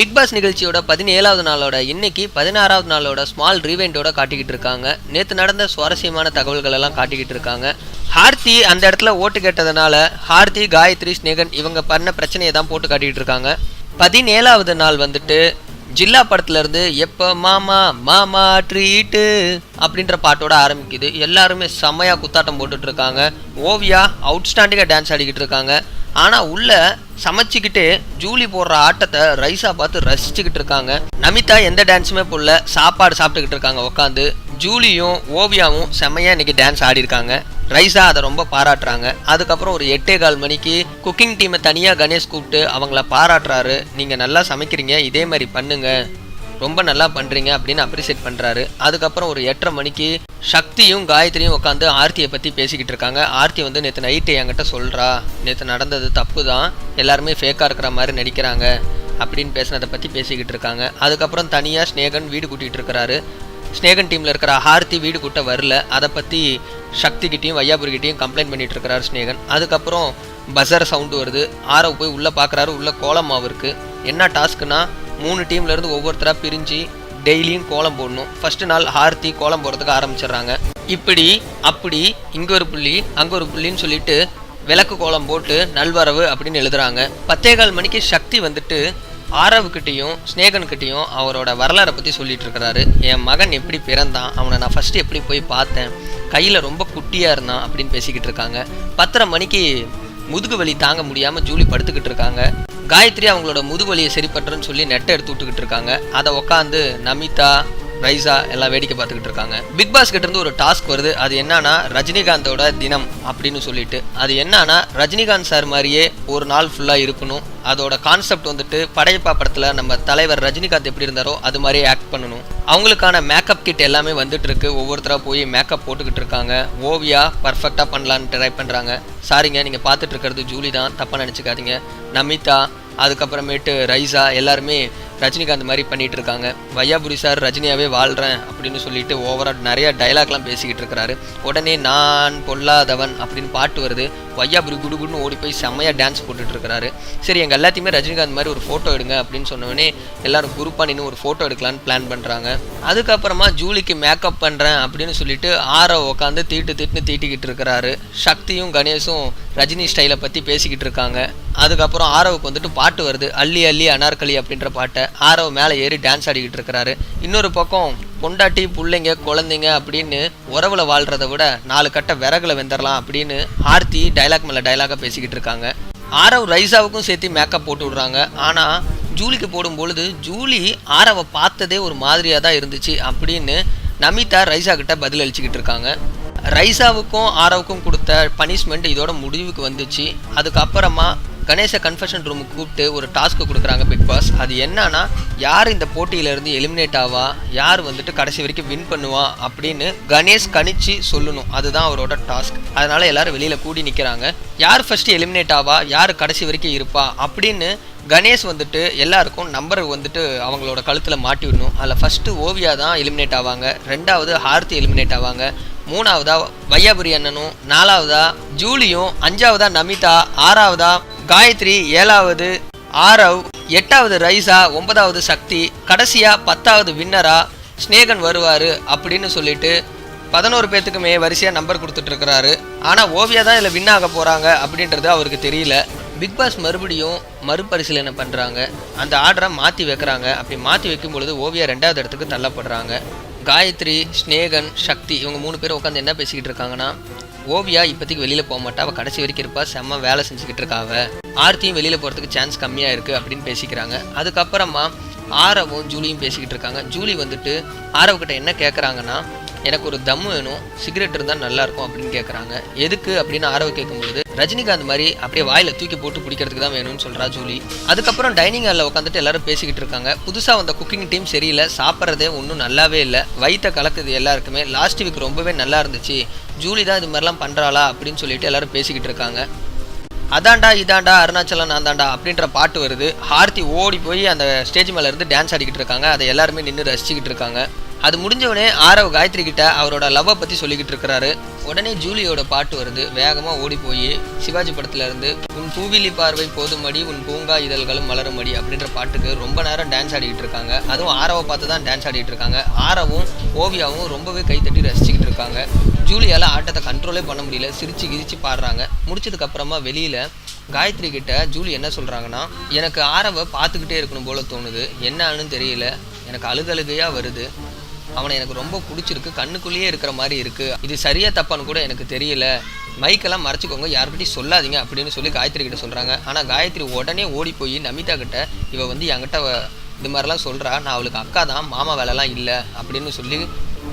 Big pass நிகழ்ச்சியோட 17வது நாளோட இன்னைக்கு 16வது நாளோட ஸ்மால் ரீவைண்டோட காட்டிக்கிட்டு இருக்காங்க. நேற்று நடந்த சுவாரஸ்யமான தகவல்கள் எல்லாம் காட்டிக்கிட்டு இருக்காங்க. ஹார்த்தி அந்த இடத்துல ஓட்டு கேட்டதுனால ஹார்த்தி, காயத்ரி, ஸ்னேகன் இவங்க பண்ண பிரச்சனையை தான் போட்டு காட்டிக்கிட்டு இருக்காங்க. 17வது நாள் வந்துட்டு ஜில்லா படத்துல இருந்து எப்ப மாமா மாமா ட்ரீட்டு அப்படின்ற பாட்டோட ஆரம்பிக்குது. எல்லாருமே செம்மையா குத்தாட்டம் போட்டுட்டு இருக்காங்க. ஓவியா அவுட்ஸ்டாண்டிங்கா டான்ஸ் ஆடிக்கிட்டு இருக்காங்க. ஆனா உள்ள சமைச்சிக்கிட்டு ஜூலி போடுற ஆட்டத்தை ரைஸா பார்த்து ரசிச்சுக்கிட்டு இருக்காங்க. நமிதா எந்த டான்ஸுமே போடல, சாப்பாடு சாப்பிட்டுக்கிட்டு இருக்காங்க உட்காந்து. ஜூலியும் ஓவியாவும் செம்மையா இன்னைக்கு டான்ஸ் ஆடி இருக்காங்க. ரைஸா அதை ரொம்ப பாராட்டுறாங்க. அதுக்கப்புறம் ஒரு 8:15 மணிக்கு குக்கிங் டீமை தனியாக கணேஷ் கூப்பிட்டு அவங்கள பாராட்டுறாரு. நீங்கள் நல்லா சமைக்கிறீங்க, இதே மாதிரி பண்ணுங்க, ரொம்ப நல்லா பண்ணுறீங்க அப்படின்னு அப்ரிசியேட் பண்ணுறாரு. அதுக்கப்புறம் ஒரு 8:30 மணிக்கு சக்தியும் காயத்ரியும் உட்காந்து ஆர்த்தியை பற்றி பேசிக்கிட்டு இருக்காங்க. ஆர்த்தி வந்து நேற்று நைட்டு என்கிட்ட சொல்கிறா, நேற்று நடந்தது தப்பு தான், எல்லாருமே ஃபேக்காக இருக்கிற மாதிரி நடிக்கிறாங்க அப்படின்னு பேசினதை பற்றி பேசிக்கிட்டு இருக்காங்க. அதுக்கப்புறம் தனியாக ஸ்னேகன் வீடு கூட்டிகிட்டு இருக்கிறாரு. ஸ்னேகன் டீமில் இருக்கிற ஹார்த்தி வீடு கூட்ட வரல, அதை பற்றி சக்திகிட்டையும் வையாபுரிகிட்டையும் கம்ப்ளைண்ட் பண்ணிட்டு இருக்கிறாரு ஸ்னேகன். அதுக்கப்புறம் பஸர் சவுண்டு வருது. ஆரவ் போய் உள்ளே பார்க்குறாரு. உள்ள கோலம் மாவு இருக்குது. என்ன டாஸ்க்குனா 3 டீம்லேருந்து ஒவ்வொருத்தராக பிரிஞ்சு டெய்லியும் கோலம் போடணும். ஃபர்ஸ்ட் நாள் ஹார்த்தி கோலம் போடுறதுக்கு ஆரம்பிச்சிடுறாங்க. இப்படி அப்படி இங்கே ஒரு புள்ளி அங்கே ஒரு புள்ளின்னு சொல்லிட்டு விளக்கு கோலம் போட்டு நல்வரவு அப்படின்னு எழுதுறாங்க. 10:15 மணிக்கு சக்தி வந்துட்டு ஆரவ்கிட்டையும் ஸ்னேகன்கிட்டையும் அவரோட வரலாறை பற்றி சொல்லிட்டு இருக்கிறாரு. என் மகன் எப்படி பிறந்தான், அவனை நான் ஃபஸ்ட்டு எப்படி போய் பார்த்தேன், கையில் ரொம்ப குட்டியாக இருந்தான் அப்படின்னு பேசிக்கிட்டு இருக்காங்க. 10:30 மணிக்கு முதுகு வலி தாங்க முடியாமல் ஜூலி படுத்துக்கிட்டு இருக்காங்க. காயத்ரி அவங்களோட முதுகு வலியை சரி பண்ணுறேன்னு சொல்லி நெட்டை எடுத்து விட்டுக்கிட்டு இருக்காங்க. அதை உட்காந்து நமிதா, ரைஸா எல்லாம் வேடிக்கை பார்த்துக்கிட்டு இருக்காங்க. பிக் பாஸ் கிட்ட இருந்து ஒரு டாஸ்க் வருது. அது என்னன்னா ரஜினிகாந்தோட தினம் அப்படின்னு சொல்லிட்டு. அது என்னன்னா ரஜினிகாந்த் சார் மாதிரியே ஒரு நாள் ஃபுல்லாக இருக்கணும். அதோட கான்செப்ட் வந்துட்டு படையப்பா படத்தில் நம்ம தலைவர் ரஜினிகாந்த் எப்படி இருந்தாரோ அது மாதிரியே ஆக்ட் பண்ணணும். அவங்களுக்கான மேக்கப் கிட் எல்லாமே வந்துட்டு இருக்கு. ஒவ்வொருத்தராக போய் மேக்கப் போட்டுக்கிட்டு இருக்காங்க. ஓவியா பர்ஃபெக்டாக பண்ணலான்னு ட்ரை பண்ணுறாங்க. சாரிங்க, நீங்கள் பார்த்துட்டு இருக்கிறது ஜூலி தான், தப்பாக நினச்சிக்காதீங்க. நமிதா, அதுக்கப்புறமேட்டு ரைஸா எல்லாருமே ரஜினிகாந்த் மாதிரி பண்ணிட்டு இருக்காங்க. வையாபுரி சார் ரஜினியாவே வாழ்கிறேன் அப்படின்னு சொல்லிட்டு ஓவரால் நிறைய டைலாக்லாம் பேசிக்கிட்டு இருக்கிறாரு. உடனே நான் பொல்லாதவன் அப்படின்னு பாட்டு வருது. வையாபுரி குடுகுடுன்னு ஓடி போய் செம்மையாக டான்ஸ் போட்டுட்டு இருக்கிறாரு. சரி, எங்கள் எல்லாத்தையுமே ரஜினிகாந்த் மாதிரி ஒரு ஃபோட்டோ எடுங்க அப்படின்னு சொன்னோடனே எல்லாரும் குரூப்பாக நின்று ஒரு ஃபோட்டோ எடுக்கலான்னு பிளான் பண்ணுறாங்க. அதுக்கப்புறமா ஜூலிக்கு மேக்கப் பண்ணுறேன் அப்படின்னு சொல்லிட்டு ஆரவ் உட்காந்து தீட்டிக்கிட்டு இருக்கிறாரு. சக்தியும் கணேஷும் ரஜினி ஸ்டைலை பற்றி பேசிக்கிட்டு இருக்காங்க. அதுக்கப்புறம் ஆரவுக்கு வந்துட்டு பாட்டு வருது, அள்ளி அள்ளி அனார்கலி அப்படின்ற பாட்டை. ஆரவ் மேலே ஏறி டான்ஸ் ஆடிக்கிட்டு இருக்கிறாரு. இன்னொரு பக்கம் பொண்டாட்டி பிள்ளைங்க குழந்தைங்க அப்படின்னு உறவுல வாழ்றதை விட 4 கட்ட விறகுல வெந்தரலாம் அப்படின்னு ஆர்த்தி டைலாக் மேலே டைலாக பேசிக்கிட்டு இருக்காங்க. ஆரவ் ரைஸாவுக்கும் சேர்த்து மேக்கப் போட்டு விடுறாங்க. ஆனால் ஜூலிக்கு போடும்பொழுது ஜூலி ஆரவை பார்த்ததே ஒரு மாதிரியாக தான் இருந்துச்சு அப்படின்னு நமிதா ரைஸா கிட்ட பதில் அளிச்சுக்கிட்டு இருக்காங்க. ரைஸாவுக்கும் ஆரவுக்கும் கொடுத்த பனிஷ்மெண்ட் இதோட முடிவுக்கு வந்துச்சு. அதுக்கப்புறமா கணேச கன்ஃபெஷன் ரூமுக்கு கூப்பிட்டு ஒரு டாஸ்க்கு கொடுக்குறாங்க பிக் பாஸ். அது என்னன்னா, யார் இந்த போட்டியிலேருந்து எலிமினேட் ஆவா, யார் வந்துட்டு கடைசி வரைக்கும் வின் பண்ணுவா அப்படின்னு கணேஷ் கணிச்சு சொல்லணும். அதுதான் அவரோட டாஸ்க். அதனால எல்லாரும் வெளியில் கூடி நிற்கிறாங்க. யார் ஃபர்ஸ்ட் எலிமினேட் ஆவா, யார் கடைசி வரைக்கும் இருப்பா அப்படின்னு கணேஷ் வந்துட்டு எல்லாருக்கும் நம்பர் வந்துட்டு அவங்களோட கழுத்தில் மாட்டி விடணும். அதில் ஃபஸ்ட்டு ஓவியா தான் எலிமினேட் ஆவாங்க, 2வது ஹார்த்தி எலிமினேட் ஆவாங்க, 3வதா வையாபுரி அண்ணனும், 4வதா ஜூலியும், 5வதா நமிதா, 6வதா காயத்ரி, 7வது ஆரவ், 8வது ரைஸா, 9வது சக்தி, கடைசியா 10வது வின்னரா ஸ்னேகன் வருவார் அப்படின்னு சொல்லிட்டு 11 பேத்துக்குமே வரிசையாக நம்பர் கொடுத்துட்டு இருக்கிறாரு. ஆனால் ஓவியா தான் இதில் வின் ஆக போகிறாங்க அப்படின்றது அவருக்கு தெரியல. பிக் பாஸ் மறுபடியும் மறுபரிசீலனை பண்ணுறாங்க. அந்த ஆர்டரை மாற்றி வைக்கிறாங்க. அப்படி மாற்றி வைக்கும் பொழுது ஓவியா 2வது இடத்துக்கு தள்ளப்படுறாங்க. காயத்ரி, ஸ்னேகன், சக்தி இவங்க 3 பேரும் உட்காந்து என்ன பேசிக்கிட்டு இருக்காங்கன்னா, ஓவியா இப்போதைக்கு வெளியில் போக மாட்டா, அவள் கடைசி வரைக்கும் இருப்பா, செம்ம வேலை செஞ்சுக்கிட்டு இருக்காவ, ஆர்த்தியும் வெளியில் போகிறதுக்கு சான்ஸ் கம்மியாக இருக்குது அப்படின்னு பேசிக்கிறாங்க. அதுக்கப்புறமா ஆரவும் ஜூலியும் பேசிக்கிட்டு இருக்காங்க. ஜூலி வந்துட்டு ஆரவ்கிட்ட என்ன கேட்குறாங்கன்னா, எனக்கு ஒரு தம் வேணும், சிகரெட் இருந்தால் நல்லாயிருக்கும் அப்படின்னு கேட்குறாங்க. எதுக்கு அப்படின்னு ஆரவ் கேட்கும்பொழுது ரஜினிகாந்த் மாதிரி அப்படியே வாயில் தூக்கி போட்டு பிடிக்கிறதுக்கு தான் வேணும்னு சொல்கிறா ஜூலி. அதுக்கப்புறம் டைனிங் ஹாலில் உட்காந்துட்டு எல்லாரும் பேசிக்கிட்டு இருக்காங்க. புதுசாக வந்த குக்கிங் டீம் சரியில்லை, சாப்பிட்றதே ஒன்றும் நல்லாவே இல்லை, வயிற்ற கலக்குது எல்லாருக்குமே, லாஸ்ட் வீக் ரொம்பவே நல்லா இருந்துச்சு, ஜூலி தான் இது மாதிரிலாம் பண்ணுறாளா அப்படின்னு சொல்லிட்டு எல்லாரும் பேசிக்கிட்டு இருக்காங்க. அதாண்டா இதாண்டா அருணாச்சலம் நான் தாண்டா அப்படின்ற பாட்டு வருது. ஹார்த்தி ஓடி போய் அந்த ஸ்டேஜ் மேலே இருந்து டான்ஸ் ஆடிக்கிட்டு இருக்காங்க. அதை எல்லாருமே நின்று ரசிச்சுக்கிட்டு இருக்காங்க. அது முடிஞ்சவனே ஆரவ் காயத்ரி கிட்ட அவரோட லவ்வை பற்றி சொல்லிக்கிட்டு இருக்கிறாரு. உடனே ஜூலியோட பாட்டு வருது. வேகமாக ஓடி போய் சிவாஜி படத்துல இருந்து உன் பூவிலி பார்வை போதுமடி உன் பூங்கா இதழ்களும் மலருமடி அப்படின்ற பாட்டுக்கு ரொம்ப நேரம் டான்ஸ் ஆடிக்கிட்டு இருக்காங்க. அதுவும் ஆரவை பார்த்து தான் டான்ஸ் ஆடிட்டு இருக்காங்க. ஆரவும் ஓவியாவும் ரொம்பவே கைத்தட்டி ரசிச்சுக்கிட்டு இருக்காங்க. ஜூலியால் ஆட்டத்தை கண்ட்ரோலே பண்ண முடியல, சிரிச்சு கிரிச்சு பாடுறாங்க. முடிச்சதுக்கு அப்புறமா வெளியில காயத்ரி கிட்ட ஜூலி என்ன சொல்றாங்கன்னா, எனக்கு ஆரவை பார்த்துக்கிட்டே இருக்கணும் போல தோணுது, என்னன்னு தெரியல, எனக்கு அழுகழுகையா வருது, அவனை எனக்கு ரொம்ப பிடிச்சிருக்கு, கண்ணுக்குள்ளேயே இருக்கிற மாதிரி இருக்கு, இது சரியா தப்பான்னு கூட எனக்கு தெரியல, மைக்கெல்லாம் மறைச்சிக்கோங்க, யார்கிட்டையும் சொல்லாதீங்க அப்படின்னு சொல்லி காயத்ரி கிட்ட சொல்றாங்க. ஆனால் காயத்ரி உடனே ஓடி போய் நமிதா கிட்ட இவ வந்து என்கிட்ட இது மாதிரிலாம் சொல்றா, நான் அவளுக்கு அக்கா தான், மாமா வேலைலாம் இல்லை அப்படின்னு சொல்லி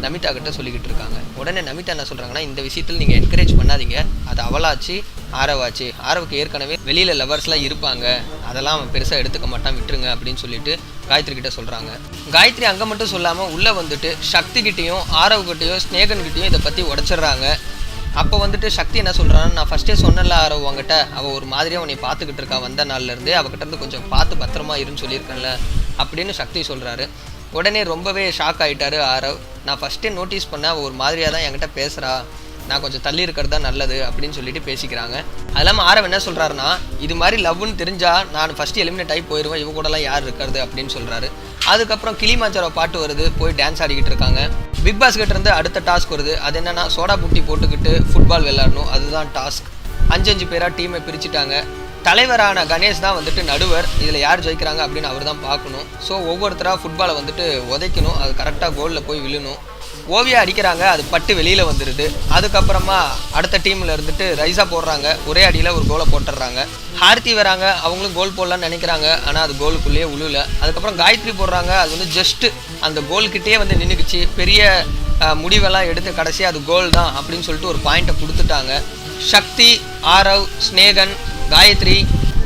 நமிதா கிட்ட சொல்லிக்கிட்டு இருக்காங்க. உடனே நமிதா என்ன சொல்றாங்கன்னா, இந்த விஷயத்தில் நீங்கள் என்கரேஜ் பண்ணாதீங்க, அது அவளாச்சு ஆரவாச்சு, ஆரவுக்கு ஏற்கனவே வெளியில் லவர்ஸ்லாம் இருப்பாங்க, அதெல்லாம் அவன் பெருசாக எடுத்துக்க மாட்டான், விட்டுருங்க அப்படின்னு சொல்லிட்டு காயத்ரி கிட்ட சொல்கிறாங்க. காயத்ரி அங்கே மட்டும் சொல்லாமல் உள்ளே வந்துட்டு சக்தி கிட்டேயும் ஆரவ்கிட்டையும் ஸ்நேகன் கிட்டேயும் இதை பற்றி உடச்சிட்றாங்க. அப்போ வந்துட்டு சக்தி என்ன சொல்கிறான்னா, நான் ஃபஸ்ட்டே சொன்னல ஆரவ் அவங்ககிட்ட, அவள் ஒரு மாதிரியாக உன்னை பார்த்துக்கிட்டு இருக்கா, வந்த நாள்லேருந்தே அவகிட்ட இருந்து கொஞ்சம் பார்த்து பத்திரமா இருன்னு சொல்லியிருக்கேன்ல அப்படின்னு சக்தி சொல்கிறாரு. உடனே ரொம்பவே ஷாக் ஆகிட்டாரு ஆரவ். நான் ஃபஸ்ட்டே நோட்டீஸ் பண்ண அவள் ஒரு மாதிரியாக தான் என்கிட்ட பேசுகிறா, நான் கொஞ்சம் தள்ளி இருக்கிறது தான் நல்லது அப்படின்னு சொல்லிட்டு பேசிக்கிறாங்க. அது இல்லாமல் ஆரவ் என்ன சொல்கிறாருன்னா, இது மாதிரி லவ்னு தெரிஞ்சால் நான் ஃபஸ்ட்டு எலிமினேட் ஆகி போயிடுவேன், இவ கூடலாம் யார் இருக்கிறது அப்படின்னு சொல்கிறாரு. அதுக்கப்புறம் கிளிமாஞ்சரோ பாட்டு வருது, போய் டான்ஸ் ஆடிக்கிட்டு இருக்காங்க. பிக் பாஸ் கிட்ட இருந்து அடுத்த டாஸ்க் வருது. அது என்னன்னா, சோடா புட்டி போட்டுக்கிட்டு ஃபுட்பால் விளையாடணும், அதுதான் டாஸ்க். 5 பேராக டீமை பிரிச்சுட்டாங்க. தலைவரான கணேஷ் தான் வந்துட்டு நடுவர். இதில் யார் ஜெயிக்கிறாங்க அப்படின்னு அவர் தான் பார்க்கணும். ஸோ ஒவ்வொருத்தராக ஃபுட்பாலை வந்துட்டு உதைக்கணும், அது கரெக்டாக கோலில் போய் விழணும். ஓவியா அடிக்கிறாங்க, அது பட்டு வெளியில் வந்துடுது. அதுக்கப்புறமா அடுத்த டீமில் இருந்துட்டு ரைஸா போடுறாங்க, ஒரே அடியில் ஒரு கோலை போட்டுடுறாங்க. ஹார்த்தி வராங்க, அவங்களும் கோல் போடலான்னு நினைக்கிறாங்க, ஆனால் அது கோலுக்குள்ளேயே உழுல. அதுக்கப்புறம் காயத்ரி போடுறாங்க, அது வந்து ஜஸ்ட்டு அந்த கோல்கிட்டே வந்து நின்றுக்குச்சு. பெரிய முடிவெல்லாம் எடுத்து கடைசியாக அது கோல் தான் அப்படின்னு சொல்லிட்டு ஒரு பாயிண்ட்டை கொடுத்துட்டாங்க. சக்தி, ஆரவ், ஸ்நேகன், காயத்ரி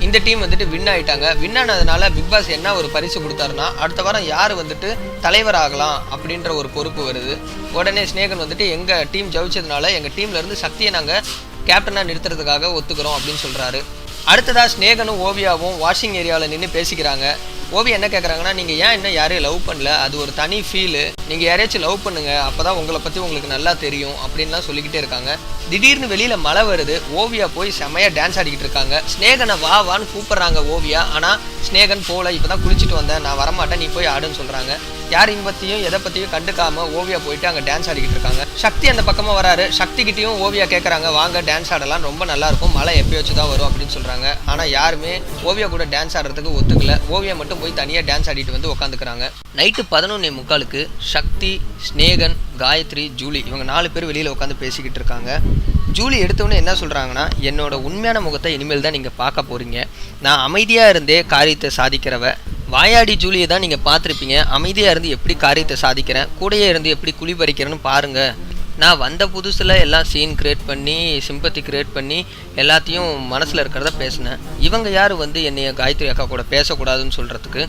இந்த டீம் வந்துட்டு வின் ஆகிட்டாங்க. வின் ஆனதுனால பிக் பாஸ் என்ன ஒரு பரிசு கொடுத்தாருன்னா, அடுத்த வாரம் யார் வந்துட்டு தலைவர் ஆகலாம் அப்படின்ற ஒரு பொறுப்பு வருது. உடனே ஸ்நேகன் வந்துட்டு எங்கள் டீம் ஜெயிச்சதுனால எங்கள் டீம்லேருந்து சக்தியை நாங்கள் கேப்டனாக நிறுத்துறதுக்காக ஒத்துக்கிறோம் அப்படின்னு சொல்கிறாரு. அடுத்ததாக ஸ்நேகனும் ஓவியாவும் வாஷிங் ஏரியாவில் நின்று பேசிக்கிறாங்க. ஓவியா என்ன கேட்குறாங்கன்னா, நீங்கள் ஏன் இன்னும் யாரையும் லவ் பண்ணல, அது ஒரு தனி ஃபீலு, நீங்கள் யாரையாச்சும் லவ் பண்ணுங்க, அப்போ தான் உங்களை பற்றி உங்களுக்கு நல்லா தெரியும் அப்படின்லாம் சொல்லிக்கிட்டே இருக்காங்க. திடீர்னு வெளியில் மழை வருது. ஓவியா போய் செம்மையாக டான்ஸ் ஆடிக்கிட்டு இருக்காங்க. ஸ்நேகனை வா வான்னு கூப்பிட்றாங்க ஓவியா. ஆனால் ஸ்நேகன் போகல, இப்போ தான் குளிச்சுட்டு வந்தேன், நான் வரமாட்டேன், நீ போய் ஆடுன்னு சொல்கிறாங்க. யாரையும் பற்றியும் எதை பற்றியும் கண்டுக்காமல் ஓவியா போயிட்டு அங்கே டான்ஸ் ஆடிக்கிட்டு இருக்காங்க. சக்தி அந்த பக்கமாக வராரு. சக்திகிட்டையும் ஓவியா கேட்குறாங்க, வாங்க டான்ஸ் ஆடலாம், ரொம்ப நல்லாயிருக்கும், மழை எப்போயாச்சும் தான் வரும் அப்படின்னு சொல்கிறாங்க. ஆனால் யாருமே ஓவியா கூட டான்ஸ் ஆடுறதுக்கு ஒத்துக்கல. ஓவியா மட்டும் போய் தனியாக டான்ஸ் ஆடிட்டு வந்து உட்காந்துக்கிறாங்க. நைட்டு 11:45 சக்தி, ஸ்நேகன், காயத்ரி, ஜூலி இவங்க 4 பேர் வெளியில் உட்காந்து பேசிக்கிட்டு இருக்காங்க. ஜூலி எடுத்தோன்னே என்ன சொல்கிறாங்கன்னா, என்னோட உண்மையான முகத்தை இனிமேல் தான் நீங்கள் பார்க்க போகிறீங்க, நான் அமைதியாக இருந்தே காரியத்தை சாதிக்கிறவ, வாயாடி ஜூலியை தான் நீங்கள் பார்த்துருப்பீங்க, அமைதியாக இருந்து எப்படி காரியத்தை சாதிக்கிறேன், கூடையே இருந்து எப்படி குழி பறிக்கிறேன்னு பாருங்கள், நான் வந்த புதுசில் எல்லாம் சீன் க்ரியேட் பண்ணி சிம்பத்தி க்ரியேட் பண்ணி எல்லாத்தையும் மனசில் இருக்கிறத பேசினேன், இவங்க யார் வந்து என்னைய காயத்ரி அக்கா கூட பேசக்கூடாதுன்னு சொல்கிறதுக்கு,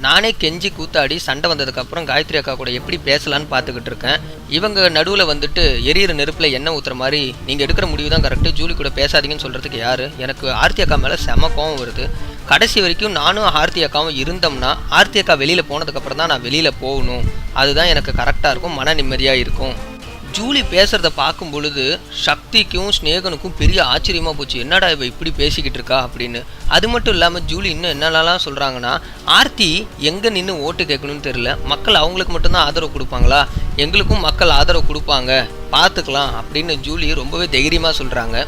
நானே கெஞ்சி கூத்தாடி சண்டை வந்ததுக்கப்புறம் காயத்ரி அக்கா கூட எப்படி பேசலான்னு பார்த்துக்கிட்டு இருக்கேன், இவங்க நடுவில் வந்துட்டு எரியிற நெருப்பில் எண்ணெய் ஊற்றுற மாதிரி நீங்கள் எடுக்கிற முடிவு தான் கரெக்டு, ஜூலி கூட பேசாதீங்கன்னு சொல்கிறதுக்கு யார், எனக்கு ஆர்த்தி அக்கா மேலே செம கோவம் வருது, கடைசி வரைக்கும் நானும் ஆர்த்தி அக்காவும் இருந்தோம்னா ஆர்த்தி அக்கா வெளியில் போனதுக்கப்புறம் தான் நான் வெளியில் போகணும், அதுதான் எனக்கு கரெக்டாக இருக்கும், மன நிம்மதியாக இருக்கும். ஜூலி பேசுகிறத பார்க்கும் பொழுது சக்திக்கும் ஸ்நேகனுக்கும் பெரிய ஆச்சரியமாக போச்சு, என்னடா இவ இப்படி பேசிக்கிட்டு இருக்கா அப்படின்னு. அது மட்டும் இல்லாமல் ஜூலி இன்னும் என்னென்னலாம் சொல்கிறாங்கன்னா, ஆர்த்தி எங்கே நின்று ஓட்டு கேட்கணும்னு தெரியல, மக்கள் அவங்களுக்கு மட்டும்தான் ஆதரவு கொடுப்பாங்களா, எங்களுக்கும் மக்கள் ஆதரவு கொடுப்பாங்க, பார்த்துக்கலாம் அப்படின்னு ஜூலி ரொம்பவே தைரியமாக சொல்கிறாங்க.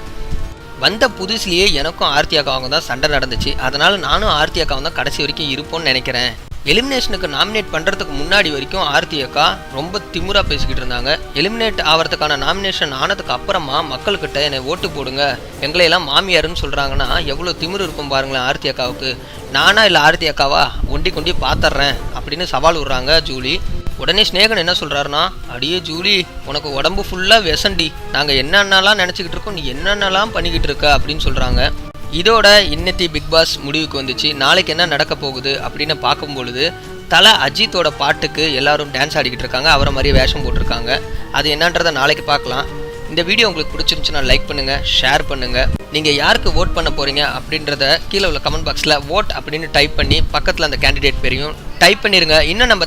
வந்த புதுசுலேயே எனக்கும் ஆர்த்தி அக்காவும் தான் சண்டை நடந்துச்சு, அதனால் நானும் ஆர்த்தி அக்காவும் தான் கடைசி வரைக்கும் இருப்போம்னு நினைக்கிறேன். எலிமினேஷனுக்கு நாமினேட் பண்ணுறதுக்கு முன்னாடி வரைக்கும் ஆர்த்தி அக்கா ரொம்ப திமுறா பேசிக்கிட்டு இருந்தாங்க. எலிமினேட் ஆகிறதுக்கான நாமினேஷன் ஆனதுக்கு அப்புறமா மக்கள்கிட்ட என்னை ஓட்டு போடுங்க, எங்களையெல்லாம் மாமியாருன்னு சொல்கிறாங்கன்னா எவ்வளோ திமிரு இருக்கும் பாருங்களேன் ஆர்த்தி அக்காவுக்கு. நானா இல்லை ஆர்த்தி அக்காவா ஒண்டி கொண்டி பார்த்துட்றேன் அப்படின்னு சவால் விட்றாங்க ஜூலி. உடனே ஸ்நேகன் என்ன சொல்கிறாருன்னா, அடியே ஜூலி, உனக்கு உடம்பு ஃபுல்லாக வெசண்டி, நாங்கள் என்னென்னலாம் நினச்சிக்கிட்டு இருக்கோம், நீ என்னென்னலாம் பண்ணிக்கிட்டு இருக்க அப்படின்னு சொல்கிறாங்க. இதோட இன்னத்தி பிக் பாஸ் முடிவுக்கு வந்துச்சு. நாளைக்கு என்ன நடக்க போகுது அப்படின்னு பார்க்கும் பொழுது தலை அஜித்தோட பாட்டுக்கு எல்லாரும் டான்ஸ் ஆடிக்கிட்டு இருக்காங்க, அவரை மாதிரி வேஷம் போட்டிருக்காங்க. அது என்னன்றதை நாளைக்கு பார்க்கலாம். இந்த வீடியோ உங்களுக்கு பிடிச்சிருந்துச்சுன்னா லைக் பண்ணுங்கள், ஷேர் பண்ணுங்கள். நீங்கள் யாருக்கு ஓட் பண்ண போகிறீங்க அப்படின்றத கீழே உள்ள கமெண்ட் பாக்ஸில் ஓட் அப்படின்னு டைப் பண்ணி பக்கத்தில் அந்த கேண்டிடேட் பேரையும் டைப் பண்ணிடுங்க. இன்னும் நம்ம